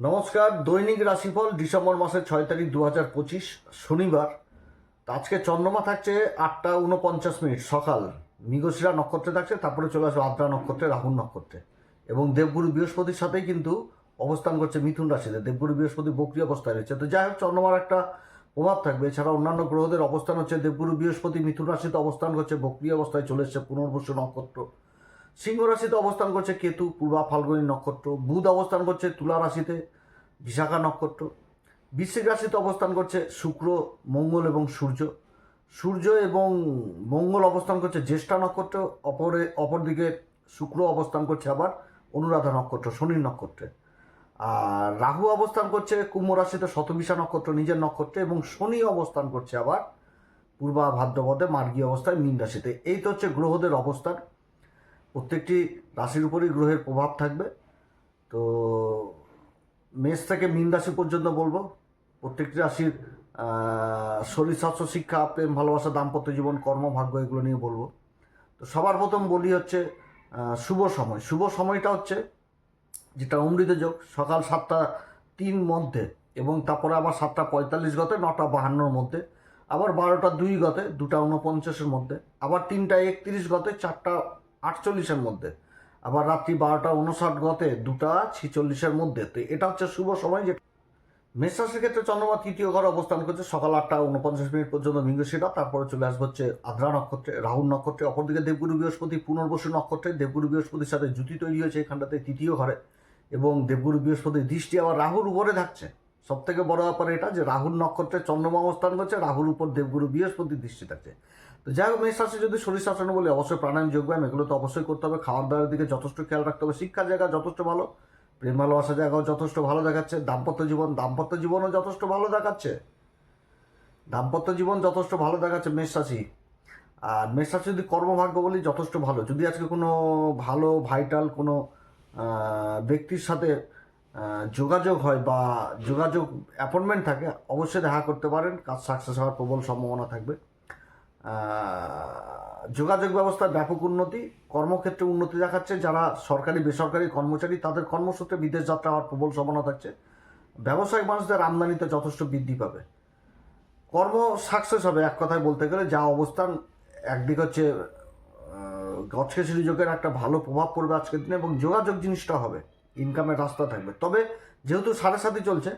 নমস্কার। দৈনিক রাশিফল ডিসেম্বর মাসের 6 তারিখ 2025 শনিবার। আজকে চন্দ্রমা থাকছে 8টা 49 সকাল মৃগশিরা নক্ষত্রে থাকছে, তারপরে চলে আসবে আদ্রা নক্ষত্রে, রাহুল নক্ষত্রে। এবং দেবগুরু বৃহস্পতির সাথেই কিন্তু অবস্থান করছে মিথুন রাশিতে। দেবগুরু বৃহস্পতি বক্রী অবস্থায় রয়েছে। তো যাই হোক, চন্দ্রমার একটা প্রভাব থাকবে। এছাড়া অন্যান্য গ্রহদের অবস্থান হচ্ছে, দেবগুরু বৃহস্পতি মিথুন রাশিতে অবস্থান করছে, বক্রী অবস্থায় চলে এসছে পুনর্বসু নক্ষত্র। সিংহ রাশিতে অবস্থান করছে কেতু, পূর্বা ফাল্গুনী নক্ষত্র। বুধ অবস্থান করছে তুলা রাশিতে, বিশাখা নক্ষত্র। বৃশ্চিক রাশিতে অবস্থান করছে শুক্র, মঙ্গল এবং সূর্য। সূর্য এবং মঙ্গল অবস্থান করছে জ্যেষ্ঠা নক্ষত্র। অপরদিকে শুক্র অবস্থান করছে আবার অনুরাধা নক্ষত্র, শনির নক্ষত্রে। আর রাহু অবস্থান করছে কুম্ভ রাশিতে শতবিশা নক্ষত্র, নিজের নক্ষত্রে। এবং শনি অবস্থান করছে আবার পূর্বা ভাদ্রপদে মার্গী অবস্থায় মীন রাশিতে। এই তো হচ্ছে গ্রহদের অবস্থান। প্রত্যেকটি রাশির উপরই গ্রহের প্রভাব থাকবে। তো মেষ থেকে মীন রাশি পর্যন্ত বলবো। প্রত্যেকটি রাশির শরীর স্বাস্থ্য, শিক্ষা, প্রেম, ভালোবাসা, দাম্পত্য জীবন, কর্মভাগ্য, এগুলো নিয়ে বলবো। তো সবার প্রথম বলি হচ্ছে শুভ সময়। শুভ সময়টা হচ্ছে যেটা অমৃত যোগ, সকাল 7টা 3 মধ্যে, এবং তারপরে আবার 7টা 45 গতে, 9টা 52 মধ্যে, আবার 12টা 2 গতে, 2টা 49 মধ্যে, আবার 3টা 31 গতে, 4টা 48 মধ্যে, আবার রাত্রি 12টা 59 গতে, 2টা 46 মধ্যে। তো এটা হচ্ছে শুভ সময়। যে মেষ রাশির ক্ষেত্রে চন্দ্রমা তৃতীয় ঘরে অবস্থান করছে সকাল 8টা 49 পর্যন্ত মৃগশিরা, তারপরে চলে আসবে হচ্ছে আদ্রা নক্ষত্রে, রাহুল নক্ষত্রে। অপরদিকে দেবগুরু বৃহস্পতি পুনর্বসু নক্ষত্রে, দেবগুরু বৃহস্পতির সাথে জুতি তৈরি হয়েছে এখানটাতে তৃতীয় ঘরে। এবং দেবগুরু বৃহস্পতির দৃষ্টি আবার রাহুর উপরে থাকছে। সব থেকে বড় ব্যাপার এটা যে রাহুল নক্ষত্রে চন্দ্রমা অবস্থান করছে, রাহুর উপর দেবগুরু বৃহস্পতির দৃষ্টি থাকছে। তো যাই হোক, মেষ রাশি যদি শরীর শাসন বলে, অবশ্যই প্রাণায়াম, যোগব্যায়াম, এগুলো তো অবশ্যই করতে হবে। খাওয়ার দাওয়ার দিকে যথেষ্ট খেয়াল রাখতে হবে। শিক্ষার জায়গা যথেষ্ট ভালো, প্রেম ভালোবাসার জায়গাও যথেষ্ট ভালো দেখাচ্ছে। দাম্পত্য জীবনও যথেষ্ট ভালো দেখাচ্ছে। মেষ রাশি। আর মেষ রাশি যদি কর্মভাগ্য বলি, যথেষ্ট ভালো। যদি আজকে কোনো ভালো ভাইটাল কোনো ব্যক্তির সাথে যোগাযোগ হয় বা যোগাযোগ অ্যাপয়েন্টমেন্ট থাকে, অবশ্যই দেখা করতে পারেন। কাজ সাকসেস হওয়ার প্রবল সম্ভাবনা থাকবে। যোগাযোগ ব্যবস্থার ব্যাপক উন্নতি, কর্মক্ষেত্রে উন্নতি দেখাচ্ছে। যারা সরকারি বেসরকারি কর্মচারী, তাদের কর্মসূত্রে বিদেশ যাত্রা হওয়ার প্রবল সম্ভাবনা থাকছে। ব্যবসায়িক মানুষদের আমদানিতে যথেষ্ট বৃদ্ধি পাবে। কর্ম সাকসেস হবে, এক কথায় বলতে গেলে। যা অবস্থান, একদিক হচ্ছে গজকেশরী যোগের একটা ভালো প্রভাব পড়বে আজকের দিনে, এবং যোগাযোগ জিনিসটা হবে, ইনকামের রাস্তা থাকবে। তবে যেহেতু 7.5 চলছে,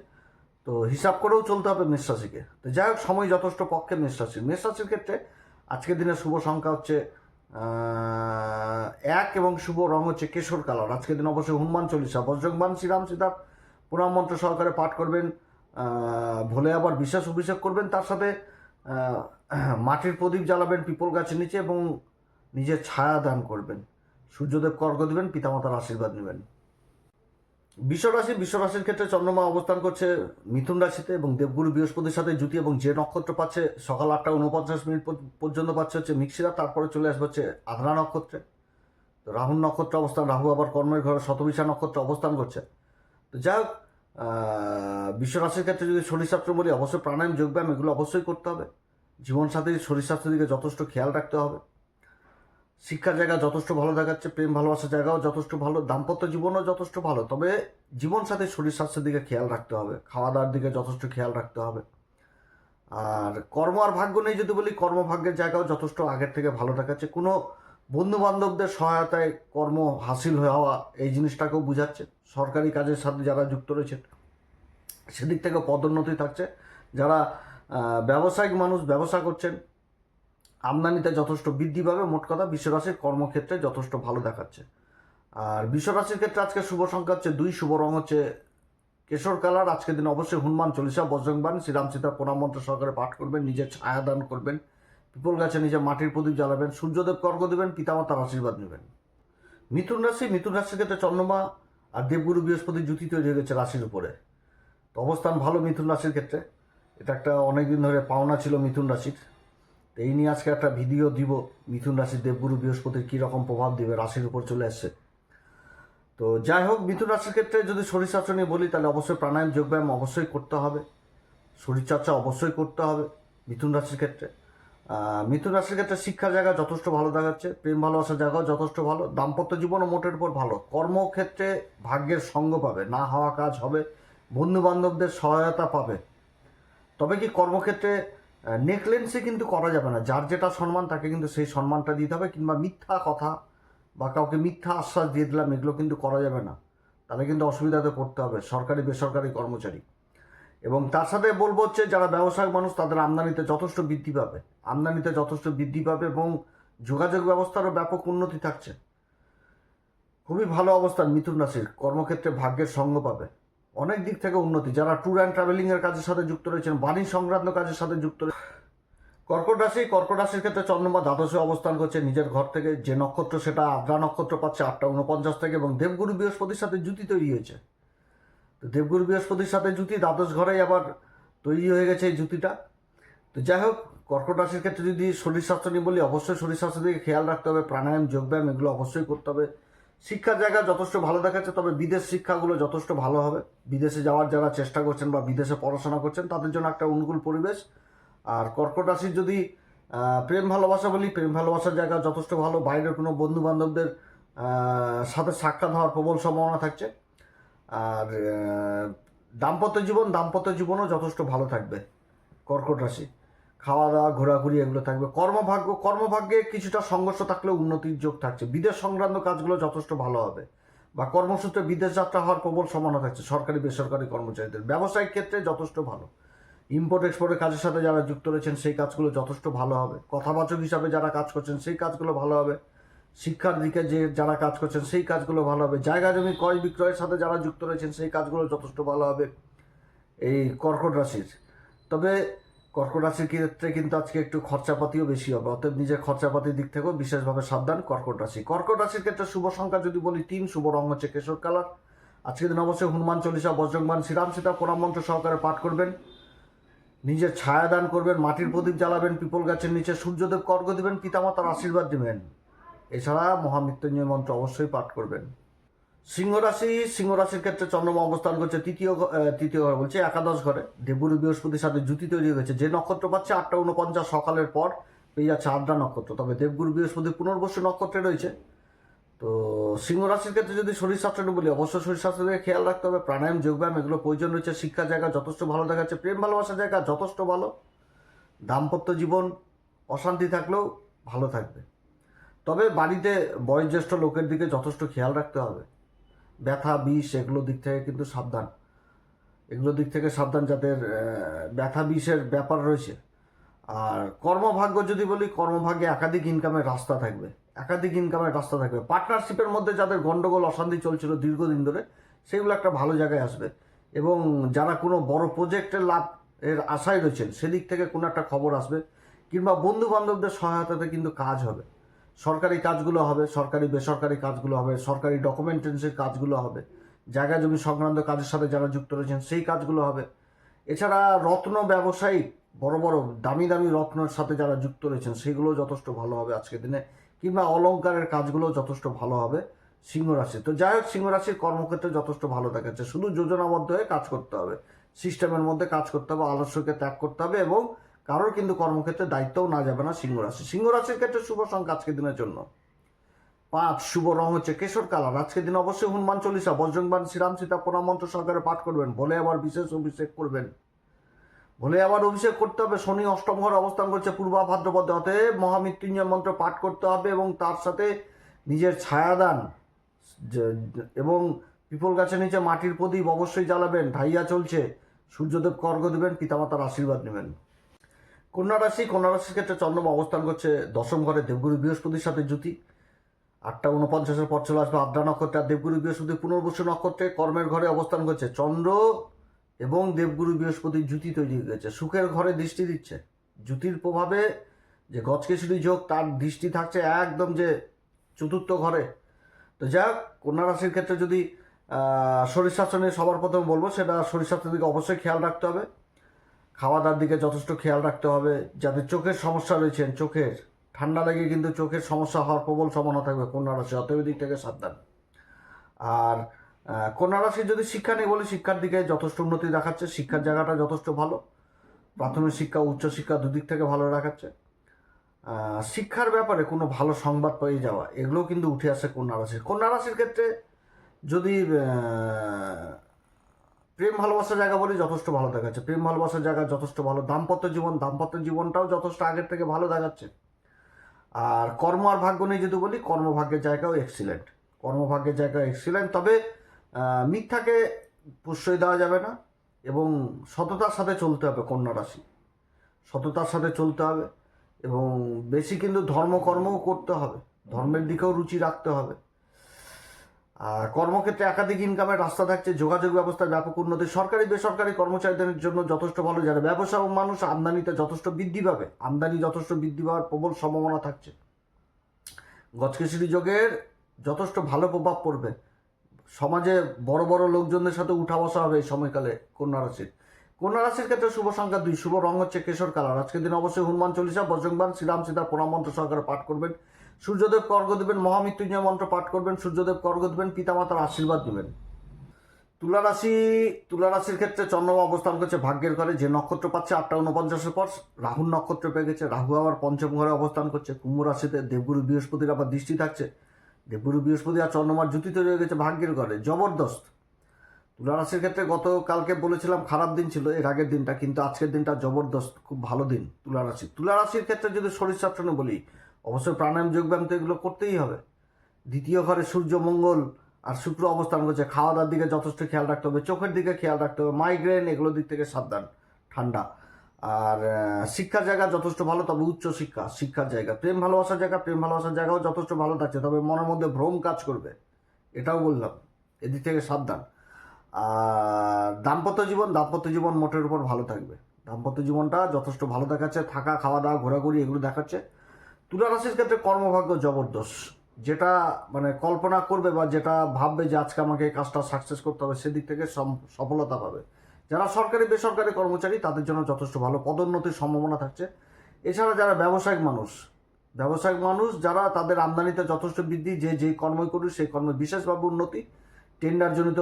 তো হিসাব করেও চলতে হবে মেষ রাশিকে। তো যাই হোক, সময় যথেষ্ট পক্ষে মেষ রাশির ক্ষেত্রে আজকের দিনের শুভ সংখ্যা হচ্ছে 1, এবং শুভ রং হচ্ছে কেশর কালার। আজকের দিন অবশ্যই হনুমান চল্লিশা, বজ্রংবাণ, শ্রীরাম সীতার প্রণাম মন্ত্র সহকারে পাঠ করবেন। ভোলে আবার বিশেষ অভিষেক করবেন। তার সাথে মাটির প্রদীপ জ্বালাবেন পিপল গাছের নিচে, এবং নিজের ছায়া দান করবেন। সূর্যদেব কর্গ দিবেন, পিতামাতার আশীর্বাদ নেবেন। বিশ্বরাশির ক্ষেত্রে চন্দ্রমা অবস্থান করছে মিথুন রাশিতে, এবং দেবগুরু বৃহস্পতির সাথে জুতি, এবং যে নক্ষত্র পাচ্ছে সকাল 8টা 49 পর্যন্ত পাচ্ছে হচ্ছে মৃগশিরা, তারপরে চলে আসবে হচ্ছে আদ্রা নক্ষত্রে। তো রাহুর নক্ষত্র অবস্থান, রাহু আবার কর্মের ঘরে শতবিশা নক্ষত্রে অবস্থান করছে। তো যাই হোক, বিশ্বরাশির ক্ষেত্রে যদি শরীরশাস্ত্র বলি, অবশ্যই প্রাণায়াম, যোগব্যায়াম, এগুলো অবশ্যই করতে হবে। জীবনসাথীর শরীরস্বাস্থ্যের দিকে যথেষ্ট খেয়াল রাখতে হবে। শিক্ষার জায়গা যথেষ্ট ভালো দেখাচ্ছে, প্রেম ভালোবাসার জায়গাও যথেষ্ট ভালো, দাম্পত্য জীবনও যথেষ্ট ভালো। তবে জীবনসাথীর শরীর স্বাস্থ্যের দিকে খেয়াল রাখতে হবে, খাওয়া দাওয়ার দিকে যথেষ্ট খেয়াল রাখতে হবে। আর কর্ম আর ভাগ্য নেই যদি বলি, কর্মভাগ্যের জায়গাও যথেষ্ট আগের থেকে ভালো দেখাচ্ছে। কোনো বন্ধু বান্ধবদের সহায়তায় কর্ম হাসিল হওয়া, এই জিনিসটাকেও বোঝাচ্ছে। সরকারি কাজের সাথে যারা যুক্ত রয়েছেন, সেদিক থেকে পদোন্নতি থাকছে। যারা ব্যবসায়িক মানুষ, ব্যবসা করছেন, আমদানিতে যথেষ্ট বৃদ্ধি পাবে। মোট কথা বিশ্বরাশির কর্মক্ষেত্রে যথেষ্ট ভালো দেখাচ্ছে। আর বিশ্বরাশির ক্ষেত্রে আজকে শুভ সংখ্যা হচ্ছে 2, শুভ রং হচ্ছে কেশর কালার। আজকের দিন অবশ্যই হনুমান চল্লিশা, বজ্রংবাণ, শ্রীরাম সীতার প্রণাম মন্ত্র সহকারে পাঠ করবেন। নিজের ছায়া দান করবেন, পিপল গাছে নিজের মাটির প্রদীপ জ্বালাবেন, সূর্যদেব কর্গ দেবেন, পিতামাতার আশীর্বাদ নেবেন। মিথুন রাশির ক্ষেত্রে চন্দ্রমা আর দেবগুরু বৃহস্পতি জুতি তৈরি হয়ে গেছে রাশির উপরে। তো অবস্থান ভালো মিথুন রাশির ক্ষেত্রে। এটা একটা অনেকদিন ধরে পাওনা ছিল মিথুন রাশির। তো এই নিয়ে আজকে একটা ভিডিও দিব, মিথুন রাশির দেবগুরু বৃহস্পতির কীরকম প্রভাব দিবে, রাশির উপর চলে আসছে। তো যাই হোক, মিথুন রাশির ক্ষেত্রে যদি শরীরচর্চা নিয়ে বলি, তাহলে অবশ্যই প্রাণায়াম, যোগব্যায়াম অবশ্যই করতে হবে। শরীরচর্চা অবশ্যই করতে হবে মিথুন রাশির ক্ষেত্রে। মিথুন রাশির ক্ষেত্রে শিক্ষার জায়গা যথেষ্ট ভালো দেখাচ্ছে, প্রেম ভালোবাসার জায়গাও যথেষ্ট ভালো, দাম্পত্য জীবনও মোটের উপর ভালো। কর্মক্ষেত্রে ভাগ্যের সঙ্গ পাবে, না হওয়া কাজ হবে, বন্ধু বান্ধবদের সহায়তা পাবে। তবে কি কর্মক্ষেত্রে নেগলেন্সে কিন্তু করা যাবে না, যার যেটা সম্মান তাকে কিন্তু সেই সম্মানটা দিতে হবে, কিংবা মিথ্যা কথা বা কাউকে মিথ্যা আশ্বাস দিয়ে দিলাম এগুলো কিন্তু করা যাবে না, তাহলে কিন্তু অসুবিধাতে পড়তে হবে সরকারি বেসরকারি কর্মচারী। এবং তার সাথে বলবো হচ্ছে যারা ব্যবসায়িক মানুষ তাদের আমদানিতে যথেষ্ট বৃদ্ধি পাবে এবং যোগাযোগ ব্যবস্থারও ব্যাপক উন্নতি থাকছে। খুবই ভালো অবস্থান মিথুন রাশির, কর্মক্ষেত্রে ভাগ্যের সঙ্গ পাবে, অনেক দিক থেকে উন্নতি। যারা ট্যুর অ্যান্ড ট্রাভেলিংয়ের কাজের সাথে যুক্ত রয়েছেন, বাণিজ্য সংক্রান্ত কাজের সাথে যুক্ত রয়েছে। কর্কট রাশির ক্ষেত্রে চন্দ্রমা দ্বাদশে অবস্থান করছে নিজের ঘর থেকে, যে নক্ষত্র সেটা আদ্রা নক্ষত্র পাচ্ছে 8:49 থেকে, এবং দেবগুরু বৃহস্পতির সাথে জুতি তৈরি হয়েছে। তো দেবগুরু বৃহস্পতির সাথে জুতি দ্বাদশ ঘরেই আবার তৈরি হয়ে গেছে এই জুতিটা। তো যাই হোক, কর্কট রাশির ক্ষেত্রে যদি শরীর স্বাস্থ্য নিয়ে বলি, অবশ্যই শরীর স্বাস্থ্য দিকে খেয়াল রাখতে হবে, প্রাণায়াম যোগব্যায়াম এগুলো অবশ্যই করতে হবে। শিক্ষার জায়গা যথেষ্ট ভালো দেখাচ্ছে, তবে বিদেশ শিক্ষাগুলো যথেষ্ট ভালো হবে। বিদেশে যাওয়ার যারা চেষ্টা করছেন বা বিদেশে পড়াশোনা করছেন তাদের জন্য একটা অনুকূল পরিবেশ। আর কর্কট রাশির যদি প্রেম ভালোবাসা বলি, প্রেম ভালোবাসার জায়গা যথেষ্ট ভালো, বাইরের কোনো বন্ধু বান্ধবদের সাথে সাক্ষাৎ হওয়ার প্রবল সম্ভাবনা থাকছে। আর দাম্পত্য জীবনও যথেষ্ট ভালো থাকবে কর্কট রাশি, খাওয়া দাওয়া ঘোরাঘুরি এগুলো থাকবে। কর্মভাগ্যে কিছুটা সংঘর্ষ থাকলেও উন্নতির যোগ থাকছে। বিদেশ সংক্রান্ত কাজগুলো যথেষ্ট ভালো হবে, বা কর্মসূত্রে বিদেশ যাত্রা হওয়ার প্রবল সম্ভাবনা থাকছে সরকারি বেসরকারি কর্মচারীদের। ব্যবসায়িক ক্ষেত্রে যথেষ্ট ভালো, ইম্পোর্ট এক্সপোর্টের কাজের সাথে যারা যুক্ত রয়েছেন সেই কাজগুলো যথেষ্ট ভালো হবে। কথাবাচক হিসাবে যারা কাজ করছেন সেই কাজগুলো ভালো হবে। শিক্ষার দিকে যারা কাজ করছেন সেই কাজগুলো ভালো হবে। জায়গা জমি ক্রয় বিক্রয়ের সাথে যারা যুক্ত রয়েছেন সেই কাজগুলো যথেষ্ট ভালো হবে এই কর্কট রাশির। তবে কর্কট রাশির ক্ষেত্রে কিন্তু আজকে একটু খরচাপাতিও বেশি হবে, অতএব নিজের খরচাপাতির দিক থেকেও বিশেষভাবে সাবধান কর্কট রাশি। কর্কট রাশির ক্ষেত্রে শুভ সংখ্যা যদি বলি 3, শুভ রঙ হচ্ছে কেশর কালার। আজকের দিন অবশ্যই হনুমান চল্লিশা, বজ্রংবাণ, শ্রীরাম সীতা প্রণাম মন্ত্র সহকারে পাঠ করবেন, নিজের ছায়া দান করবেন, মাটির প্রদীপ জ্বালাবেন, পিপল গাছের নিচে সূর্যদেব কর্ঘ দিবেন, পিতামাতার আশীর্বাদ দিবেন। এছাড়া মহামৃত্যুঞ্জয় মন্ত্র অবশ্যই পাঠ করবেন। সিংহ রাশির ক্ষেত্রে চন্দ্রমা অবস্থান করছে তৃতীয় ঘরে, বলছে একাদশ ঘরে, দেবগুরু বৃহস্পতির সাথে জুতি তৈরি হয়েছে। যে নক্ষত্র পাচ্ছে 8:49 সকালের পর পেয়ে যাচ্ছে আদ্রা নক্ষত্র, তবে দেবগুরু বৃহস্পতি পুনর্বসু নক্ষত্রে রয়েছে। তো সিংহ রাশির ক্ষেত্রে যদি শরীর স্বাস্থ্য বলি, অবশ্যই শরীর স্বাস্থ্য দিকে খেয়াল রাখতে হবে, প্রাণায়াম যোগব্যায়াম এগুলো প্রয়োজন রয়েছে। শিক্ষার জায়গা যথেষ্ট ভালো দেখাচ্ছে, প্রেম ভালোবাসার জায়গা যথেষ্ট ভালো, দাম্পত্য জীবন অশান্তি থাকলেও ভালো থাকবে। তবে বাড়িতে বয়োজ্যেষ্ঠ লোকের দিকে যথেষ্ট খেয়াল রাখতে হবে, ব্যথা বিষ এগুলোর দিক থেকে কিন্তু সাবধান, যাদের ব্যথা বিষের ব্যাপার রয়েছে। আর কর্মভাগ্য যদি বলি, কর্মভাগ্যে একাধিক ইনকামের রাস্তা থাকবে, পার্টনারশিপের মধ্যে যাদের গন্ডগোল অশান্তি চলছিল দীর্ঘদিন ধরে, সেগুলো একটা ভালো জায়গায় আসবে। এবং যারা কোনো বড় প্রজেক্টের লাভ এর আশায় রয়েছেন সেদিক থেকে কোনো একটা খবর আসবে, কিংবা বন্ধু বান্ধবদের সহায়তাতে কিন্তু কাজ হবে, সরকারি কাজগুলো হবে, সরকারি বেসরকারি কাজগুলো হবে, সরকারি ডকুমেন্টেন্সির কাজগুলো হবে, জায়গা জমি সংক্রান্ত কাজের সাথে যারা যুক্ত রয়েছেন সেই কাজগুলো হবে। এছাড়া রত্ন ব্যবসায়ী, বড় বড় দামি দামি রত্নের সাথে যারা যুক্ত রয়েছেন সেগুলো যথেষ্ট ভালো হবে আজকের দিনে, কিংবা অলংকারের কাজগুলো যথেষ্ট ভালো হবে সিংহ রাশি। তো যাই হোক, সিংহ রাশির কর্মক্ষেত্রে যথেষ্ট ভালো দেখাচ্ছে, শুধু যোজনাবদ্ধ হয়ে কাজ করতে হবে, সিস্টেমের মধ্যে কাজ করতে হবে, আলস্যকে ত্যাগ করতে হবে, এবং কারোর কিন্তু কর্মক্ষেত্রে দায়িত্বও না যাবে না সিংহ রাশির ক্ষেত্রে শুভ সংখ্যা আজকের দিনের জন্য 5, শুভ রং হচ্ছে কেশর কালার। আজকের দিন অবশ্যই হনুমান চল্লিশা, বজ্রংবাণ, শ্রীরাম সীতা প্রণাম মন্ত্র সহকারে পাঠ করবেন, বলে আবার বিশেষ অভিষেক করবেন, অভিষেক করতে হবে। শনি অষ্টম ঘরে অবস্থান করছে পূর্বা ভাদ্রপদে, অতএব মহামৃত্যুঞ্জয় মন্ত্র পাঠ করতে হবে, এবং তার সাথে নিজের ছায়াদান এবং পিপল গাছের নিচে মাটির প্রদীপ অবশ্যই জ্বালাবেন। ঢাইয়া চলছে, সূর্যদেব কর্ঘ দিবেন, পিতামাতার আশীর্বাদ নেবেন। কন্যা রাশির ক্ষেত্রে চন্দ্রমা অবস্থান করছে দশম ঘরে, দেবগুরু বৃহস্পতির সাথে জুতি। 8:49 পর চলে আসবে আদ্রা নক্ষত্রে, আর দেবগুরু বৃহস্পতি পুনর্বসু নক্ষত্রে কর্মের ঘরে অবস্থান করছে। চন্দ্র এবং দেবগুরু বৃহস্পতির জুতি তৈরি হয়ে গেছে, সুখের ঘরে দৃষ্টি দিচ্ছে। জুতির প্রভাবে যে গজকেশরী যোগ, তার দৃষ্টি থাকছে একদম যে চতুর্থ ঘরে। তো যাই হোক, কন্যা রাশির ক্ষেত্রে যদি শরীর স্বাস্থ্য নিয়ে সবার প্রথমে বলবো, সেটা শরীর স্বাস্থ্যের দিকে অবশ্যই খেয়াল রাখতে হবে, খাওয়া দাওয়ার দিকে যথেষ্ট খেয়াল রাখতে হবে। যাদের চোখের সমস্যা রয়েছেন, চোখের ঠান্ডা লেগে কিন্তু চোখের সমস্যা হওয়ার প্রবল সম্ভাবনা থাকবে কন্যা রাশি, অতএব দিক থেকে সাবধান। আর কন্যা রাশির যদি শিক্ষা নিয়ে বলি, শিক্ষার দিকে যথেষ্ট উন্নতি দেখাচ্ছে, শিক্ষার জায়গাটা যথেষ্ট ভালো, প্রাথমিক শিক্ষা উচ্চশিক্ষা দুদিক থেকে ভালো দেখাচ্ছে। শিক্ষার ব্যাপারে কোনো ভালো সংবাদ পেয়ে যাওয়া এগুলো কিন্তু উঠে আসে কন্যা রাশির ক্ষেত্রে। যদি প্রেম ভালোবাসার জায়গা বলে যথেষ্ট ভালো দেখাচ্ছে, প্রেম ভালোবাসার জায়গা যথেষ্ট ভালো। দাম্পত্য জীবনটাও যথেষ্ট আগের থেকে ভালো দেখাচ্ছে। আর কর্ম আর ভাগ্য নিয়ে যদি বলি, কর্মভাগ্যের জায়গাও এক্সিলেন্ট, কর্মভাগ্যের জায়গা এক্সিলেন্ট। তবে মিথ্যাকে প্রশ্রয় দেওয়া যাবে না এবং সততার সাথে চলতে হবে কন্যা রাশি, সততার সাথে চলতে হবে এবং বেশি কিন্তু ধর্মকর্মও করতে হবে, ধর্মের দিকেও রুচি রাখতে হবে। আর কর্মক্ষেত্রে একাধিক ইনকামের রাস্তা থাকছে, যোগাযোগ ব্যবস্থার ব্যাপক উন্নতি, সরকারি বেসরকারি কর্মচারীদের জন্য যথেষ্ট ভালো। যারা ব্যবসা ও মানুষ আমদানিতে যথেষ্ট বৃদ্ধি পাবে, আমদানি যথেষ্ট বৃদ্ধি পাওয়ার প্রবল সম্ভাবনা থাকছে। গজকেশরী যোগের যথেষ্ট ভালো প্রভাব পড়বে, সমাজে বড় বড় লোকজনদের সাথে উঠা বসা হবে এই সময়কালে কন্যা রাশির। কন্যা রাশির ক্ষেত্রে শুভ সংখ্যা 2, শুভ রং হচ্ছে কেশর কালার। আজকের দিন অবশ্যই হনুমান চল্লিশা, বজরংবাণ, শ্রীরাম সীতার প্রণাম মন্ত্র সহকারে পাঠ করবেন। সূর্যদেব কর্ঘ দেবেন, মহামৃত্যুঞ্জয় মন্ত্র পাঠ করবেন। সূর্যদেব কর্ঘ দেবেন, পিতামাতার আশীর্বাদ নেবেন। তুলা রাশির ক্ষেত্রে চন্দ্রমা অবস্থান করছে ভাগ্যের ঘরে, যে নক্ষত্র পাচ্ছে 8:49 পর রাহুর নক্ষত্র পেয়ে গেছে। রাহু আবার পঞ্চম ঘরে অবস্থান করছে। কুম্ভ রাশিতে দেবগুরু বৃহস্পতির আবার দৃষ্টি থাকছে। দেবগুরু বৃহস্পতি আর চন্দ্রমার জুতি তৈরি হয়ে গেছে ভাগ্যের ঘরে, জবরদস্ত। তুলা রাশির ক্ষেত্রে গতকালকে বলেছিলাম খারাপ দিন ছিল এর আগের দিনটা, কিন্তু আজকের দিনটা জবরদস্ত, খুব ভালো দিন তুলা রাশির ক্ষেত্রে যদি শরীর চর্চনে বলি, অবশ্যই প্রাণায়াম যোগব্যায়াম তো এগুলো করতেই হবে। দ্বিতীয় ঘরে সূর্য মঙ্গল আর শুক্র অবস্থান করছে। খাওয়া দাওয়ার দিকে যথেষ্ট খেয়াল রাখতে হবে, চোখের দিকে খেয়াল রাখতে হবে, মাইগ্রেন এগুলোর দিক থেকে সাবধান, ঠান্ডা। আর শিক্ষার জায়গা যথেষ্ট ভালো, তবে উচ্চ শিক্ষার জায়গা। প্রেম ভালোবাসার জায়গাও যথেষ্ট ভালো থাকছে, তবে মনের মধ্যে ভ্রম কাজ করবে, এটাও বললাম, এদিক থেকে সাবধান। আর দাম্পত্য জীবন মোটের উপর ভালো থাকবে, দাম্পত্য জীবনটা যথেষ্ট ভালো দেখাচ্ছে। থাকা, খাওয়া দাওয়া, ঘোরাঘুরি এগুলো দেখাচ্ছে। তুলা রাশির ক্ষেত্রে কর্মভাগ্য জবরদস্ত, যেটা মানে কল্পনা করবে বা যেটা ভাববে যে আজকে আমাকে এই কাজটা সাকসেস করতে হবে, সেদিক থেকে সফলতা পাবে। যারা সরকারি বেসরকারি কর্মচারী তাদের জন্য যথেষ্ট ভালো, পদোন্নতির সম্ভাবনা থাকছে। এছাড়া যারা ব্যবসায়িক মানুষ যারা, তাদের আমদানিতে যথেষ্ট বৃদ্ধি, যেই কর্মই করুক সেই কর্মে বিশেষভাবে উন্নতি। টেন্ডারজনিত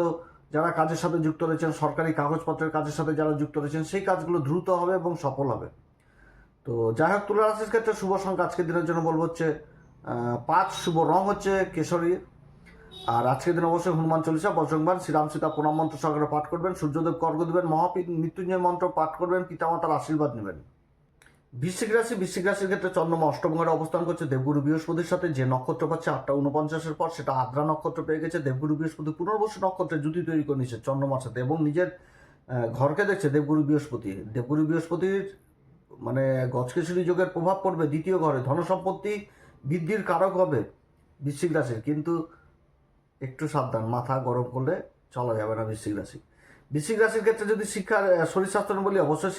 যারা কাজের সাথে যুক্ত রয়েছেন, সরকারি কাগজপত্রের কাজের সাথে যারা যুক্ত রয়েছেন, সেই কাজগুলো দ্রুত হবে এবং সফল হবে। তো যাই হোক, তুলা রাশির ক্ষেত্রে শুভ সংখ্যা আজকের দিনের জন্য বলবো হচ্ছে 5, শুভ রং হচ্ছে কেশরী। আর আজকের দিন অবশ্যই হনুমান চল্লিশা, বজরংবাণ, শ্রীরাম সীতা প্রণাম মন্ত্র সহকারে পাঠ করবেন। সূর্যদেব কর্ঘ দেবেন, মৃত্যুঞ্জয় মন্ত্র পাঠ করবেন, পিতামাতার আশীর্বাদ নেবেন। বৃশ্চিক রাশির ক্ষেত্রে চন্দ্রমা অষ্টম ঘরে অবস্থান করছে দেবগুরু বৃহস্পতির সাথে, যে নক্ষত্র পাচ্ছে 8:49 পর সেটা আদ্রা নক্ষত্র পেয়ে গেছে। দেবগুরু বৃহস্পতি পুনর্বসু নক্ষত্রে জুতি তৈরি করে নিচ্ছে চন্দ্রমার সাথে এবং নিজের ঘরকে দেখছে দেবগুরু বৃহস্পতির মানে গজকেশরী যোগের প্রভাব পড়বে দ্বিতীয় ঘরে, ধনসম্পত্তি বৃদ্ধির কারক হবে বৃশ্চিক রাশির। কিন্তু একটু সাবধান, মাথা গরম করলে চলা যাবে না বৃশ্চিক রাশির ক্ষেত্রে যদি শিক্ষার শরীরস্বাস্থ্য বলি, অবশ্যই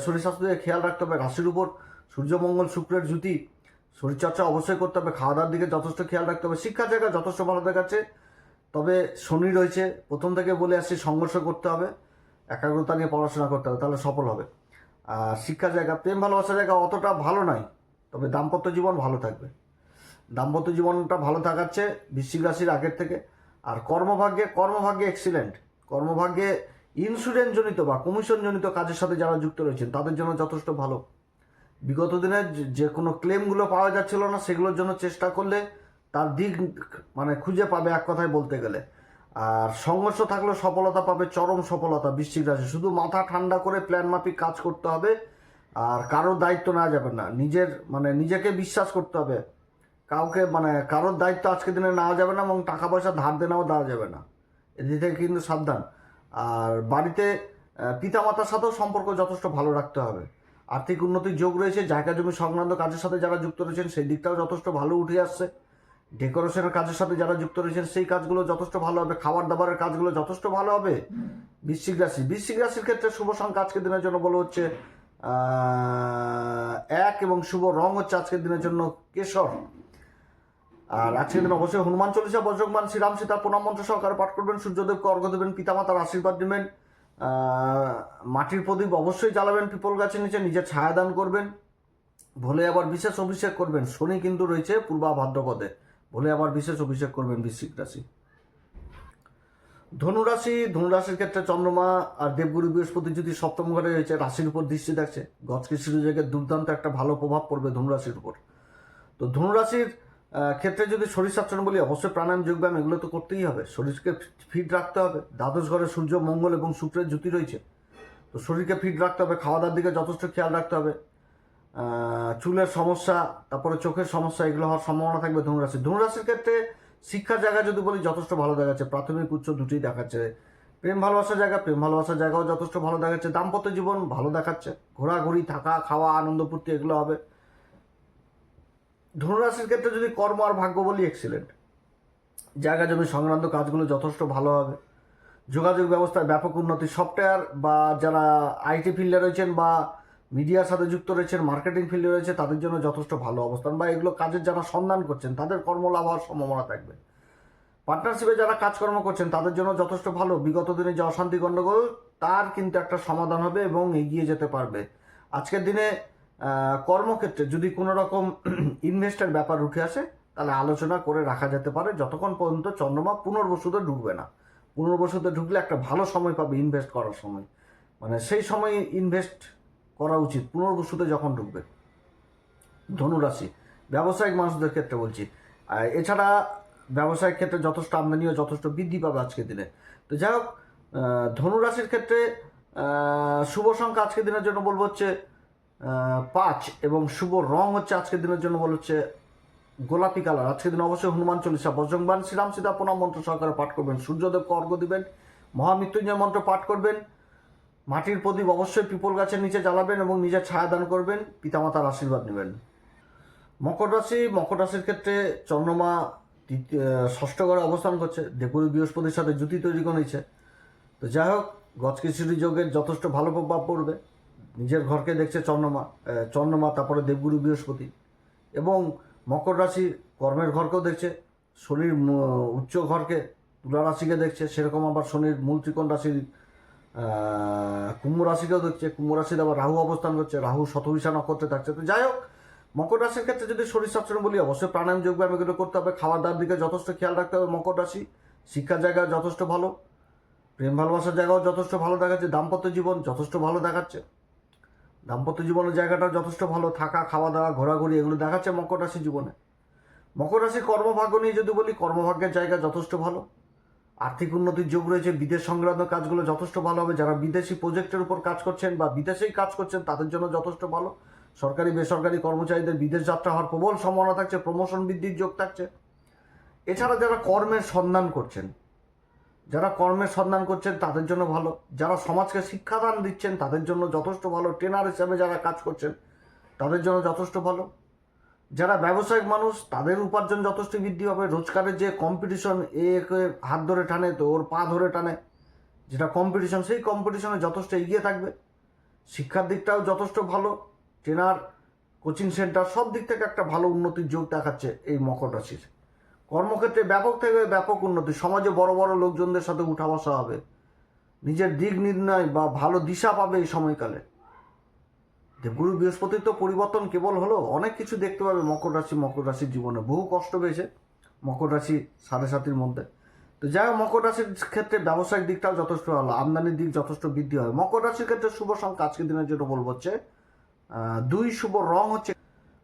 শরীরস্বাস্থ্য দিয়ে খেয়াল রাখতে হবে। রাশির উপর সূর্য মঙ্গল শুক্রের জুতি, শরীরচর্চা অবশ্যই করতে হবে, খাওয়া দাওয়ার দিকে যথেষ্ট খেয়াল রাখতে হবে। শিক্ষার জায়গা যথেষ্ট ভালো দেখাচ্ছে, তবে শনি রয়েছে, প্রথম থেকে বলে আসছি সংঘর্ষ করতে হবে, একাগ্রতা নিয়ে পড়াশোনা করতে হবে, তাহলে সফল হবে। আর শিক্ষার জায়গা, প্রেম ভালোবাসার জায়গা অতটা ভালো নয়, তবে দাম্পত্য জীবন ভালো থাকবে, দাম্পত্য জীবনটা ভালো থাকাচ্ছে বৃশ্চিক রাশির আগের থেকে। আর কর্মভাগ্যে এক্সিলেন্ট, কর্মভাগ্যে ইন্স্যুরেন্স জনিত বা কমিশন জনিত কাজের সাথে যারা যুক্ত রয়েছেন তাদের জন্য যথেষ্ট ভালো। বিগত দিনে যে কোনো ক্লেমগুলো পাওয়া যাচ্ছিল না, সেগুলোর জন্য চেষ্টা করলে তার দিক মানে খুঁজে পাবে, এক কথায় বলতে গেলে। আর সংঘর্ষ থাকলেও সফলতা পাবে, চরম সফলতা বৃশ্চিক রাশি। শুধু মাথা ঠান্ডা করে প্ল্যান মাফিক কাজ করতে হবে, আর কারোর দায়িত্ব নেওয়া যাবে না, নিজেকে বিশ্বাস করতে হবে। কারোর দায়িত্ব আজকের দিনে নেওয়া যাবে না এবং টাকা পয়সা ধার দেনাও দেওয়া যাবে না, এদিক থেকে কিন্তু সাবধান। আর বাড়িতে পিতামাতার সাথেও সম্পর্ক যথেষ্ট ভালো রাখতে হবে। আর্থিক উন্নতির যোগ রয়েছে, জায়গা জমি সংক্রান্ত কাজের সাথে যারা যুক্ত রয়েছেন সেই দিকটাও যথেষ্ট ভালো উঠে আসছে। ডেকোরেশনের কাজের সাথে যারা যুক্ত রয়েছেন সেই কাজগুলো যথেষ্ট ভালো হবে। খাবার দাবারের কাজগুলো যথেষ্ট ভালো হবে। বৃশ্চিক রাশির ক্ষেত্রে শুভ সংখ্যা আজকের দিনের জন্য বলা হচ্ছে 1 এবং শুভ রং হচ্ছে আজকের দিনের জন্য কেশর। আর আজকের দিন অবশ্যই হনুমান চল্লিশা, বজরংবাণ, শ্রীরাম সীতা প্রণাম মন্ত্র সহকারে পাঠ করবেন। সূর্যদেবকে অর্ঘ্য দেবেন, পিতামাতার আশীর্বাদ নেবেন। মাটির প্রদীপ অবশ্যই জ্বালাবেন পিপল গাছের নিচে, নিজের ছায়াদান করবেন। ভোলে আবার বিশেষ অভিষেক করবেন, শনি কিন্তু রয়েছে পূর্বা ভাদ্রপদে, ভোলে আবার বিশেষ অভিষেক করবেন বৃশ্চিক রাশি। ধনুরাশির ক্ষেত্রে চন্দ্রমা আর দেবগুরু বৃহস্পতি যদি সপ্তম ঘরে রয়েছে, রাশির উপর দৃষ্টি থাকছে, গজকেশরী যোগের দুর্দান্ত একটা ভালো প্রভাব পড়বে ধনুরাশির উপর। তো ধনুরাশির ক্ষেত্রে যদি শরীর স্বাস্থ্য বলি, অবশ্যই প্রাণায়াম যোগব্যায়াম এগুলো তো করতেই হবে। শরীরকে ফিট রাখতে হবে। দ্বাদশ ঘরে সূর্য, মঙ্গল এবং শুক্রের জ্যোতি রয়েছে, তো শরীরকে ফিট রাখতে হবে। খাওয়া দাওয়ার দিকে যথেষ্ট খেয়াল রাখতে হবে। চুলের সমস্যা, তারপরে চোখের সমস্যা, এগুলো হওয়ার সম্ভাবনা থাকবে ধনুরাশি। ধনুরাশির ক্ষেত্রে শিক্ষার জায়গা যদি বলি, যথেষ্ট ভালো দেখাচ্ছে। প্রাথমিক উচ্চ দুটোই দেখাচ্ছে। প্রেম ভালোবাসার জায়গাও যথেষ্ট ভালো দেখাচ্ছে। দাম্পত্য জীবন ভালো দেখাচ্ছে। ঘোরাঘুরি, থাকা, খাওয়া, আনন্দ ফুর্তি এগুলো হবে। ধনুরাশির ক্ষেত্রে যদি কর্ম আর ভাগ্য বলি, এক্সিলেন্ট। জায়গা জমি সংক্রান্ত কাজগুলো যথেষ্ট ভালো হবে। যোগাযোগ ব্যবস্থায় ব্যাপক উন্নতি। সফটওয়্যার বা যারা আইটি ফিল্ডে রয়েছেন বা মিডিয়ার সাথে যুক্ত রয়েছেন, মার্কেটিং ফিল্ডে রয়েছে, তাদের জন্য যথেষ্ট ভালো অবস্থান। বা এগুলো কাজের যারা সন্ধান করছেন, তাদের কর্মলাভ হওয়ার সম্ভাবনা থাকবে। পার্টনারশিপে যারা কাজকর্ম করছেন, তাদের জন্য যথেষ্ট ভালো। বিগত দিনে যে অশান্তি গণ্ডগোল, তার কিন্তু একটা সমাধান হবে এবং এগিয়ে যেতে পারবে। আজকের দিনে কর্মক্ষেত্রে যদি কোনো রকম ইনভেস্টের ব্যাপার উঠে আসে, তাহলে আলোচনা করে রাখা যেতে পারে, যতক্ষণ পর্যন্ত চন্দ্রমা পুনর্বসুতে ঢুকবে না। পুনর্বসুতে ঢুকলে একটা ভালো সময় পাবে ইনভেস্ট করার সময়, মানে সেই সময় ইনভেস্ট করা উচিত পুনর্বসুতে যখন ঢুকবে। ধনুরাশি ব্যবসায়িক মানুষদের ক্ষেত্রে বলছি। এছাড়া ব্যবসায়িক ক্ষেত্রে যথেষ্ট আমদানিও যথেষ্ট বৃদ্ধি পাবে আজকের দিনে। তো যাই হোক, ধনুরাশির ক্ষেত্রে শুভ সংখ্যা আজকের দিনের জন্য বলবো হচ্ছে 5, এবং শুভ রং হচ্ছে আজকের দিনের জন্য বলা হচ্ছে গোলাপি কালার। আজকের দিন অবশ্যই হনুমান চল্লিশা, বজ্রংবাণ, শ্রীরাম সীতা প্রণাম মন্ত্র সহকারে পাঠ করবেন। সূর্যদেবকে অর্ঘ্য দিবেন। মহামৃত্যুঞ্জয় মন্ত্র পাঠ করবেন। মাটির প্রদীপ অবশ্যই পিপল গাছের নিচে জ্বালাবেন এবং নিজের ছায়া দান করবেন। পিতামাতার আশীর্বাদ নেবেন। মকর রাশির ক্ষেত্রে চন্দ্রমা ষষ্ঠ ঘরে অবস্থান করছে। দেবগুরু বৃহস্পতির সাথে জুতি তৈরি করেছে। তো যাই হোক, গজকেশরী যোগের যথেষ্ট ভালো প্রভাব পড়বে। নিজের ঘরকে দেখছে চন্দ্রমা, তারপরে দেবগুরু বৃহস্পতি, এবং মকর রাশির কর্মের ঘরকেও দেখছে। শনির উচ্চ ঘরকে, তুলা রাশিকে দেখছে। সেরকম আবার শনির মূল ত্রিকোণ রাশির কুম্ভ রাশিকেও দেখছে। কুম্ভ রাশিতে আবার রাহু অবস্থান করছে। রাহু শতভিষা নক্ষত্রে থাকছে। তো যাই হোক, মকর রাশির ক্ষেত্রে যদি শরীর স্বাস্থ্য বলি, অবশ্যই প্রাণায়াম যোগব্যায়াম এগুলো করতে হবে। খাওয়ার দাওয়ার দিকে যথেষ্ট খেয়াল রাখতে হবে মকর রাশি। শিক্ষার জায়গা যথেষ্ট ভালো। প্রেম ভালোবাসার জায়গাও যথেষ্ট ভালো দেখাচ্ছে। দাম্পত্য জীবন যথেষ্ট ভালো দেখাচ্ছে। দাম্পত্য জীবনের জায়গাটা যথেষ্ট ভালো। থাকা, খাওয়া দাওয়া, ঘোরাঘুরি এগুলো দেখাচ্ছে মকর রাশি জীবনে। মকর রাশির কর্মভাগ্য নিয়ে যদি বলি, কর্মভাগ্যের জায়গা যথেষ্ট ভালো। আর্থিক উন্নতির যোগ রয়েছে। বিদেশ সংক্রান্ত কাজগুলো যথেষ্ট ভালো হবে। যারা বিদেশি প্রজেক্টের উপর কাজ করছেন বা বিদেশেই কাজ করছেন, তাদের জন্য যথেষ্ট ভালো। সরকারি বেসরকারি কর্মচারীদের বিদেশ যাত্রা হওয়ার প্রবল সম্ভাবনা থাকছে। প্রমোশন বৃদ্ধির যোগ থাকছে। এছাড়া যারা কর্মের সন্ধান করছেন, তাদের জন্য ভালো। যারা সমাজকে শিক্ষাদান দিচ্ছেন, তাদের জন্য যথেষ্ট ভালো। ট্রেনার হিসাবে যারা কাজ করছেন, তাদের জন্য যথেষ্ট ভালো। যারা ব্যবসায়িক মানুষ, তাদের উপার্জন যথেষ্ট বৃদ্ধি হবে। রোজগারের যে কম্পিটিশন, একে হাত ধরে টানে তো ওর পা ধরে টানে, যেটা কম্পিটিশন, সেই কম্পিটিশনে যথেষ্ট এগিয়ে থাকবে। শিক্ষার দিকটাও যথেষ্ট ভালো। ট্রেনার, কোচিং সেন্টার, সব দিক থেকে একটা ভালো উন্নতির যোগ দেখাচ্ছে এই মকর রাশির। কর্মক্ষেত্রে ব্যাপক থেকে ব্যাপক উন্নতি। সমাজে বড় বড় লোকজনদের সাথে উঠা বসা হবে। নিজের দিক নির্ণয় বা ভালো দিশা পাবে এই সময়কালে। দেবগুরু বৃহস্পতির তো পরিবর্তন কেবল হলো, অনেক কিছু দেখতে পাবে মকর রাশির জীবনে। বহু কষ্ট পেয়েছে মকর রাশি 7.5 মধ্যে। তো যাই হোক, মকর রাশির ক্ষেত্রে ব্যবসায়িক দিকটাও যথেষ্ট ভালো। আমদানির দিক যথেষ্ট বৃদ্ধি হয়। মকর রাশির ক্ষেত্রে শুভ সংখ্যা আজকের দিনের জন্য বলবো হচ্ছে 2। শুভ রং হচ্ছে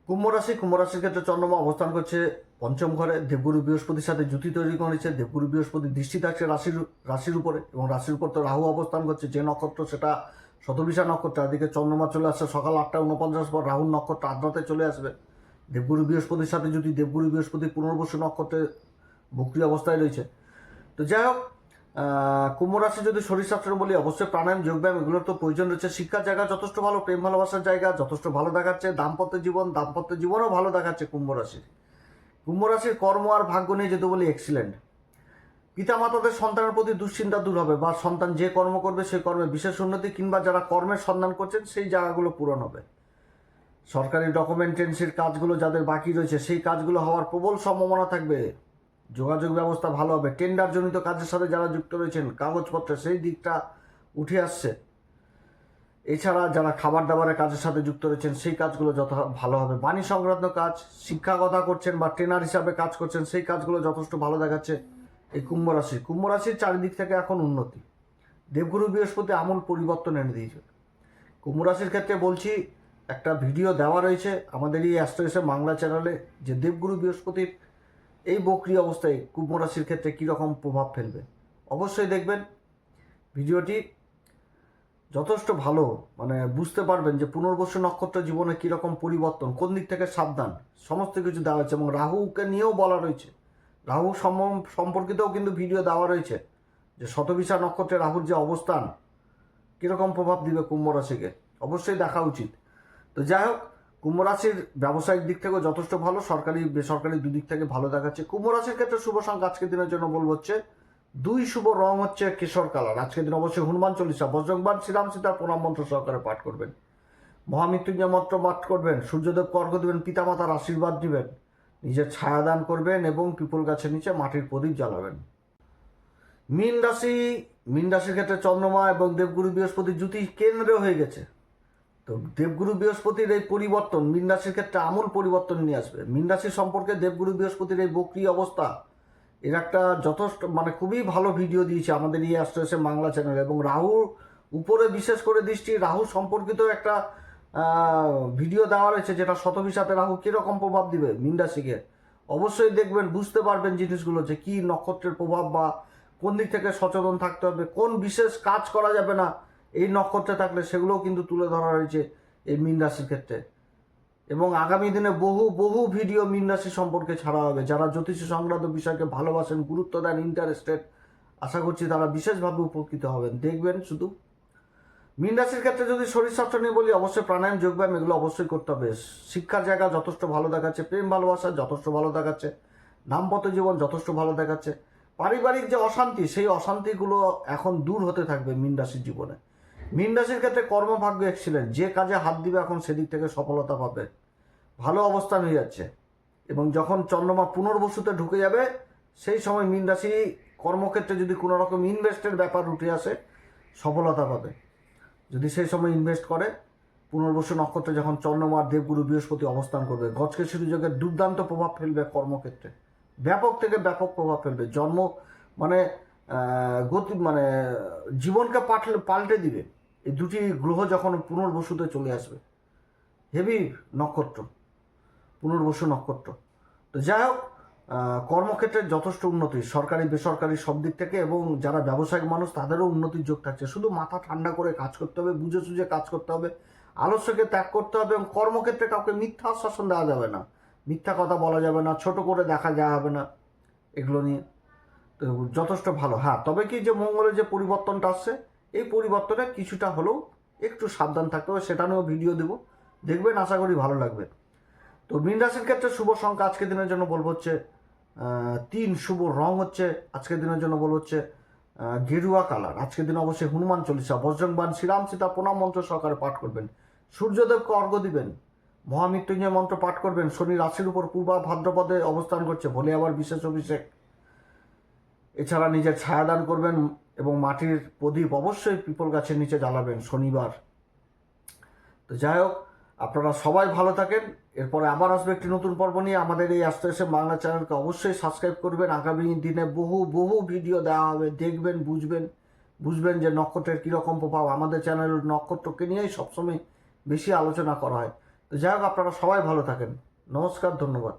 কুম্ভ রাশির ক্ষেত্রে চন্দ্রমা অবস্থান করছে পঞ্চম ঘরে। দেবগুরু বৃহস্পতির সাথে জুতি তৈরি করেছে। দেবগুরু বৃহস্পতি দৃষ্টি থাকছে রাশির উপরে, এবং রাশির উপর তো রাহু অবস্থান করছে। যে নক্ষত্র, সেটা শতভিষা নক্ষত্র। এদিকে চন্দ্রমা চলে আসছে সকাল 8:49 পর। রাহুর নক্ষত্র আদ্রাতে চলে আসবে। দেবগুরু বৃহস্পতির সাথে যদি দেবগুরু বৃহস্পতি পুনর্বসু নক্ষত্রে বক্রি অবস্থায় রয়েছে। তো যাই হোক, কুম্ভ রাশি যদি শরীর স্বাস্থ্য বলি, অবশ্যই প্রাণায়াম যোগব্যায়াম এগুলোর তো প্রয়োজন রয়েছে। শিক্ষার জায়গা যথেষ্ট ভালো। প্রেম ভালোবাসার জায়গা যথেষ্ট ভালো দেখাচ্ছে। দাম্পত্য জীবনও ভালো দেখাচ্ছে কুম্ভ রাশির কর্ম আর ভাগ্য নিয়ে যদি বলি, এক্সিলেন্ট। পিতামাতাদের সন্তানের প্রতি দুশ্চিন্তা দূর হবে, বা সন্তান যে কর্ম করবে সেই কর্মে বিশেষ উন্নতি, কিংবা যারা কর্মের সন্ধান করছেন সেই জায়গাগুলো পূরণ হবে। সরকারি ডকুমেন্টেন্সির কাজগুলো যাদের বাকি রয়েছে, সেই কাজগুলো হওয়ার প্রবল সম্ভাবনা থাকবে। যোগাযোগ ব্যবস্থা ভালো হবে। টেন্ডারজনিত কাজের সাথে যারা যুক্ত রয়েছেন, কাগজপত্রে সেই দিকটা উঠে আসছে। এছাড়া যারা খাবার দাবারের কাজের সাথে যুক্ত রয়েছেন, সেই কাজগুলো যত ভালো হবে। বাণী সংক্রান্ত কাজ, শিক্ষাকতা করছেন বা ট্রেনার হিসাবে কাজ করছেন, সেই কাজগুলো যথেষ্ট ভালো দেখাচ্ছে এই কুম্ভ রাশির চারিদিক থেকে এখন উন্নতি। দেবগুরু বৃহস্পতি আমূল পরিবর্তন এনে দিয়েছে। কুম্ভ রাশির ক্ষেত্রে বলছি, একটা ভিডিও দেওয়া রয়েছে আমাদের এই অ্যাস্ট্রোএসে বাংলা চ্যানেলে, যে দেবগুরু বৃহস্পতির এই বক্রি অবস্থায় কুম্ভ রাশির ক্ষেত্রে কীরকম প্রভাব ফেলবে। অবশ্যই দেখবেন ভিডিওটি, যথেষ্ট ভালো মানে বুঝতে পারবেন যে পুনর্বসু নক্ষত্র জীবনে কীরকম পরিবর্তন, কোন দিক থেকে সাবধান, সমস্ত কিছু দেওয়া হয়েছে। এবং রাহুকে নিয়েও বলা রয়েছে, রাহু সম্পর্কিতও কিন্তু ভিডিও দেওয়া রয়েছে, যে শতবিশা নক্ষত্রে রাহুর যে অবস্থান কীরকম প্রভাব দিবে কুম্ভ রাশিকে, অবশ্যই দেখা উচিত। তো যাই হোক, কুম্ভ রাশির ব্যবসায়িক দিক থেকেও যথেষ্ট ভালো, সরকারি বেসরকারি দুদিক থেকে ভালো দেখাচ্ছে। কুম্ভ রাশির ক্ষেত্রে শুভ সংখ্যা আজকের দিনের জন্য বলবো হচ্ছে 2, শুভ রং হচ্ছে কেশর কালার। আজকের দিন অবশ্যই হনুমান চল্লিশা, বজরংবাণ, শ্রীরাম সীতার প্রণাম মন্ত্র সহকারে পাঠ করবেন, মহামৃত্যুঞ্জয় মন্ত্র পাঠ করবেন, সূর্যদেবকে অর্ঘ্য দেবেন, পিতামাতার আশীর্বাদ নেবেন, নিজের ছায়াদান করবেন এবং পিপল গাছের নিচে মাটির প্রদীপ জ্বালাবেন। মীন রাশির ক্ষেত্রে চন্দ্রমা এবং দেবগুরু বৃহস্পতির জুতি কেন্দ্রে হয়ে গেছে। তো দেবগুরু বৃহস্পতির এই পরিবর্তন মীন রাশির ক্ষেত্রে আমূল পরিবর্তন নিয়ে আসবে। মীন রাশি সম্পর্কে দেবগুরু বৃহস্পতির এই বক্রি অবস্থা এর একটা যথেষ্ট মানে খুবই ভালো ভিডিও দিয়েছে আমাদের এই অ্যাস্ট্রোএসে বাংলা চ্যানেল। এবং রাহুর উপরে বিশেষ করে দৃষ্টি, রাহু সম্পর্কিত একটা ভিডিও দেওয়া রয়েছে, যেটা শতবিশাতে রাহু কীরকম প্রভাব দিবে মীন রাশিকে। অবশ্যই দেখবেন, বুঝতে পারবেন জিনিসগুলো, যে কী নক্ষত্রের প্রভাব বা কোন দিক থেকে সচেতন থাকতে হবে, কোন বিশেষ কাজ করা যাবে না এই নক্ষত্রে থাকলে, সেগুলোও কিন্তু তুলে ধরা হয়েছে এই মীন রাশির ক্ষেত্রে। এবং আগামী দিনে বহু ভিডিও মীন রাশি সম্পর্কে ছাড়া হবে। যারা জ্যোতিষী সংক্রান্ত বিষয়কে ভালোবাসেন, গুরুত্ব দেন, ইন্টারেস্টেড, আশা করছি তারা বিশেষভাবে উপকৃত হবেন। দেখবেন শুধু মীন রাশির ক্ষেত্রে যদি শরীর স্বাস্থ্য নিয়ে বলি, অবশ্যই প্রাণায়াম, যোগব্যায়াম এগুলো অবশ্যই করতে হবে। শিক্ষার জায়গা যথেষ্ট ভালো দেখাচ্ছে, প্রেম ভালোবাসা যথেষ্ট ভালো দেখাচ্ছে, দাম্পত্য জীবন যথেষ্ট ভালো দেখাচ্ছে। পারিবারিক যে অশান্তি, সেই অশান্তিগুলো এখন দূর হতে থাকবে মীন রাশির জীবনে। মীন রাশির ক্ষেত্রে কর্মভাগ্য এক্সিলেন্ট, যে কাজে হাত দিবে এখন সেদিক থেকে সফলতা পাবে, ভালো অবস্থান হয়ে যাচ্ছে। এবং যখন চন্দ্রমা পুনর্বসুতে ঢুকে যাবে, সেই সময় মীন রাশি কর্মক্ষেত্রে যদি কোনো রকম ইনভেস্টের ব্যাপার উঠে আসে, সফলতা পাবে যদি সেই সময় ইনভেস্ট করে। পুনর্বসু নক্ষত্রে যখন চন্দ্রমার দেবগুরু বৃহস্পতি অবস্থান করবে, গজকেশরী যোগের দুর্দান্ত প্রভাব ফেলবে কর্মক্ষেত্রে, ব্যাপক থেকে ব্যাপক প্রভাব ফেলবে। জন্ম মানে গতি মানে জীবনকে পাল্টে দিবে এই দুটি গ্রহ যখন পুনর্বসুতে চলে আসবে। হেভি নক্ষত্র পুনর্বসু নক্ষত্র। তো যাই হোক, কর্মক্ষেত্রের যথেষ্ট উন্নতি, সরকারি বেসরকারি সব দিক থেকে, এবং যারা ব্যবসায়িক মানুষ তাদেরও উন্নতির যোগ থাকছে। শুধু মাথা ঠান্ডা করে কাজ করতে হবে, বুঝে সুঝে কাজ করতে হবে, আলস্যকে ত্যাগ করতে হবে। এবং কর্মক্ষেত্রে কাউকে মিথ্যা আশ্বাসন দেওয়া যাবে না, মিথ্যা কথা বলা যাবে না, ছোট করে দেখা যাবে না, এগুলো নিয়ে তো যথেষ্ট ভালো। হ্যাঁ, তবে কি যে মঙ্গলের যে পরিবর্তনটা আসছে, এই পরিবর্তনে কিছুটা হলেও একটু সাবধান থাকতে হবে, সেটা নিয়েও ভিডিও দেবো, দেখবেন, আশা করি ভালো লাগবে। তো মীন রাশির ক্ষেত্রে শুভ সংখ্যা আজকের দিনের জন্য বলবো হচ্ছে 3, শুভ রং হচ্ছে আজকের দিনের জন্য বলবো হচ্ছে গেরুয়া কালার। আজকের দিন অবশ্যই হনুমান চল্লিশা, বজরংবাণ, শ্রীরাম সীতা প্রণাম মন্ত্র সহকারে পাঠ করবেন, সূর্যদেবকে অর্ঘ্য দিবেন, মহামৃত্যুঞ্জয় মন্ত্র পাঠ করবেন। শনি রাশির উপর পূর্বা ভাদ্রপদে অবস্থান করছে, বলে আবার বিশেষ অভিষেক। এছাড়া নিজের ছায়াদান করবেন এবং মাটির প্রদীপ অবশ্যই পিপল গাছের নিচে জ্বালাবেন শনিবার। তো যাই হোক, আপনারা সবাই ভালো থাকেন। এরপরে আবার আসবে একটি নতুন পর্ব নিয়ে। আমাদের এই অ্যাস্ট্রোএসে বাংলা চ্যানেলকে অবশ্যই সাবস্ক্রাইব করবেন। আগামী দিনে বহু ভিডিও দেওয়া হবে, দেখবেন, বুঝবেন যে নক্ষত্রের কীরকম প্রভাব। আমাদের চ্যানেল নক্ষত্রকে নিয়েই সবসময় বেশি আলোচনা করা হয়। তো যাই হোক, আপনারা সবাই ভালো থাকেন। নমস্কার, ধন্যবাদ।